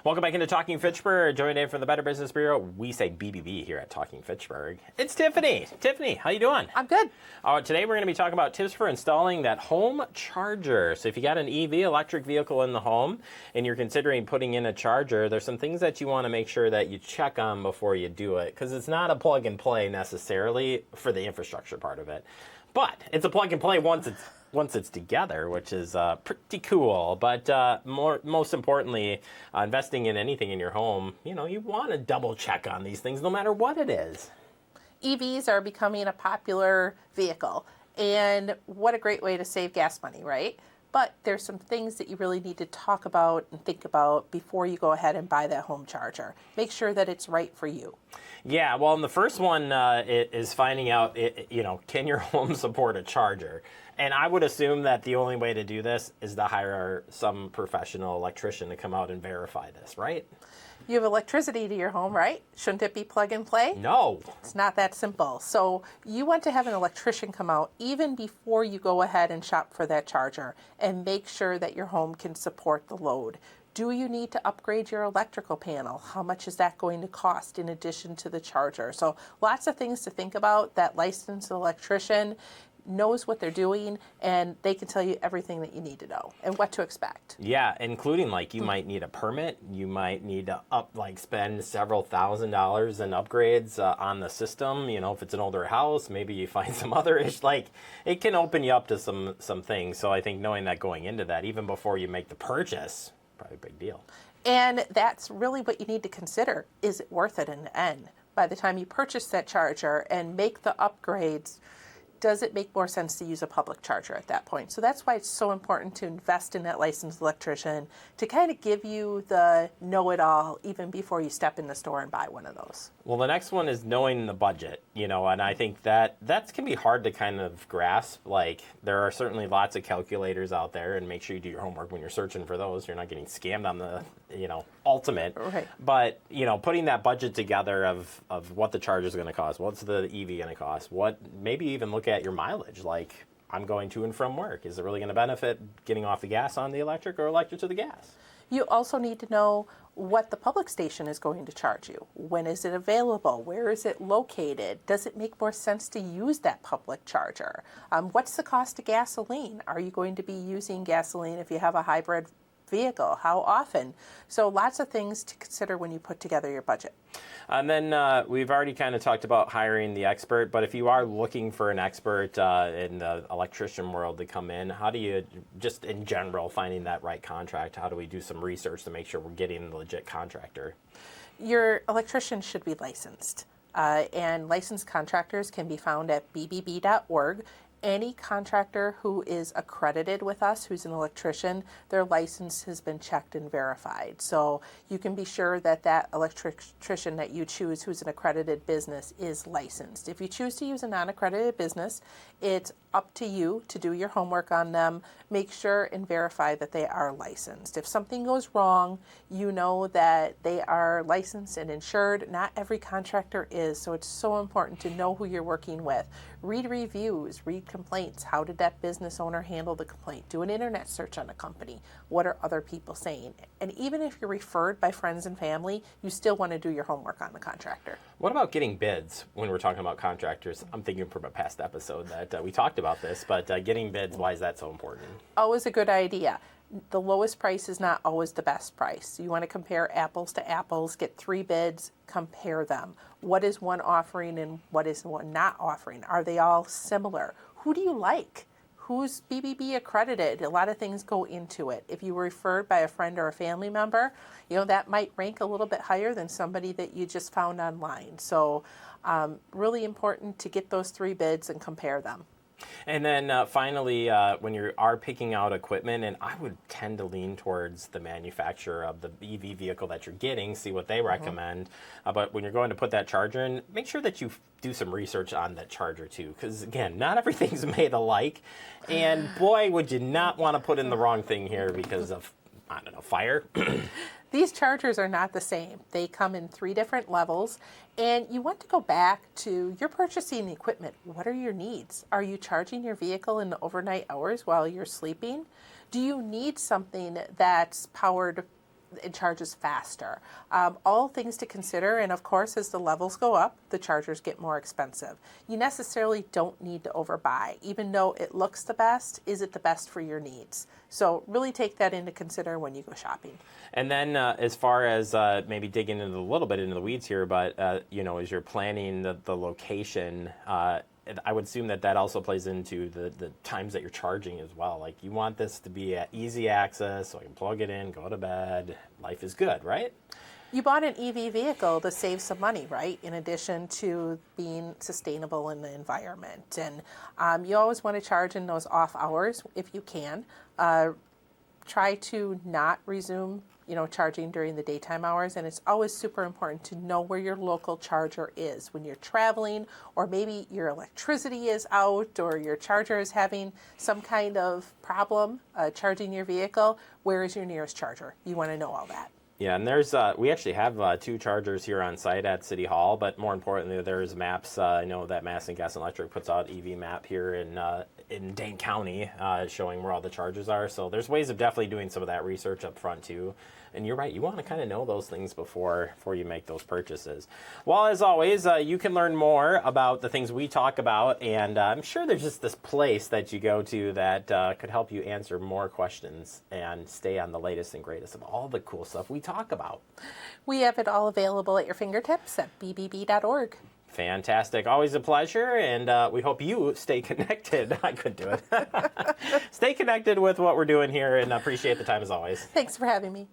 Welcome back into Talking Fitchburg. Joined in from the Better Business Bureau. We say BBB here at Talking Fitchburg. It's Tiffany. Tiffany, how you doing? I'm good. Today we're going to be talking about tips for installing that home charger. So if you got an EV, electric vehicle in the home, and you're considering putting in a charger, there's some things that you want to make sure that you check on before you do it, because it's not a plug and play necessarily for the infrastructure part of it. But it's a plug and play once it's together, which is pretty cool. But most importantly, investing in anything in your home, you want to double check on these things no matter what it is. EVs are becoming a popular vehicle, and what a great way to save gas money, right? But there's some things that you really need to talk about and think about before you go ahead and buy that home charger. Make sure that it's right for you. Yeah, well, and the first one is finding out, can your home support a charger? And I would assume that the only way to do this is to hire some professional electrician to come out and verify this, right? You have electricity to your home, right? Shouldn't it be plug and play? No. It's not that simple. So you want to have an electrician come out even before you go ahead and shop for that charger and make sure that your home can support the load. Do you need to upgrade your electrical panel? How much is that going to cost in addition to the charger? So lots of things to think about. That licensed electrician knows what they're doing, and they can tell you everything that you need to know and what to expect. Yeah, including you might need a permit, you might need to spend several $1,000s in upgrades on the system. If it's an older house, maybe you find some other it can open you up to some things. So I think knowing that going into that, even before you make the purchase, probably a big deal. And that's really what you need to consider. Is it worth it in the end? By the time you purchase that charger and make the upgrades, does it make more sense to use a public charger at that point? So that's why it's so important to invest in that licensed electrician to kind of give you the know-it-all even before you step in the store and buy one of those. Well, the next one is knowing the budget, and I think that can be hard to kind of grasp. There are certainly lots of calculators out there, and make sure you do your homework when you're searching for those. You're not getting scammed on the, ultimate. Right. But, putting that budget together of what the charger is going to cost, what's the EV going to cost, maybe even look at your mileage. I'm going to and from work. Is it really going to benefit getting off the gas on the electric or electric to the gas? You also need to know what the public station is going to charge you. When is it available? Where is it located? Does it make more sense to use that public charger? What's the cost of gasoline? Are you going to be using gasoline if you have a hybrid vehicle? How often? So lots of things to consider when you put together your budget. And then we've already kind of talked about hiring the expert, but if you are looking for an expert in the electrician world to come in, how do you, just in general, finding that right contract, how do we do some research to make sure we're getting a legit contractor? Your electrician should be licensed, and licensed contractors can be found at bbb.org. Any contractor who is accredited with us, who's an electrician, their license has been checked and verified. So you can be sure that that electrician that you choose who's an accredited business is licensed. If you choose to use a non-accredited business, it's up to you to do your homework on them. Make sure and verify that they are licensed. If something goes wrong, you know that they are licensed and insured. Not every contractor is, so it's so important to know who you're working with. Read reviews, read complaints. How did that business owner handle the complaint? Do an internet search on a company. What are other people saying? And even if you're referred by friends and family, you still want to do your homework on the contractor. What about getting bids when we're talking about contractors? I'm thinking from a past episode that we talked about this, but getting bids, why is that so important? Always a good idea. The lowest price is not always the best price. You want to compare apples to apples, get 3 bids, compare them. What is one offering and what is one not offering? Are they all similar? Who do you like? Who's BBB accredited? A lot of things go into it. If you were referred by a friend or a family member, that might rank a little bit higher than somebody that you just found online. So really important to get those 3 bids and compare them. And then finally, when you are picking out equipment, and I would tend to lean towards the manufacturer of the EV vehicle that you're getting, see what they recommend. But when you're going to put that charger in, make sure that you do some research on that charger too. Because again, not everything's made alike. And boy, would you not want to put in the wrong thing here because of, fire. These chargers are not the same. They come in 3 different levels, and you want to go back to you're purchasing the equipment. What are your needs? Are you charging your vehicle in the overnight hours while you're sleeping? Do you need something that's powered it charges faster. All things to consider, and of course, as the levels go up, the chargers get more expensive. You necessarily don't need to overbuy, even though it looks the best. Is it the best for your needs? So really take that into consider when you go shopping. And then as far as maybe digging into a little bit into the weeds here, but as you're planning the location, I would assume that also plays into the times that you're charging as well. Like you want this to be at easy access, so I can plug it in, go to bed. Life is good, right? You bought an EV vehicle to save some money, right? In addition to being sustainable in the environment. And you always want to charge in those off hours if you can. Try to not resume charging during the daytime hours, and it's always super important to know where your local charger is when you're traveling, or maybe your electricity is out, or your charger is having some kind of problem charging your vehicle. Where is your nearest charger? You want to know all that. Yeah, and we actually have 2 chargers here on site at City Hall, but more importantly, there's maps. I know that Mass and Gas and Electric puts out EV map here in Dane County, showing where all the chargers are. So there's ways of definitely doing some of that research up front too. And you're right, you want to kind of know those things before you make those purchases. Well, as always, you can learn more about the things we talk about, and I'm sure there's just this place that you go to that could help you answer more questions and stay on the latest and greatest of all the cool stuff we talk about. We have it all available at your fingertips at bbb.org. Fantastic. Always a pleasure, and we hope you stay connected. I could do it. Stay connected with what we're doing here, and appreciate the time as always. Thanks for having me.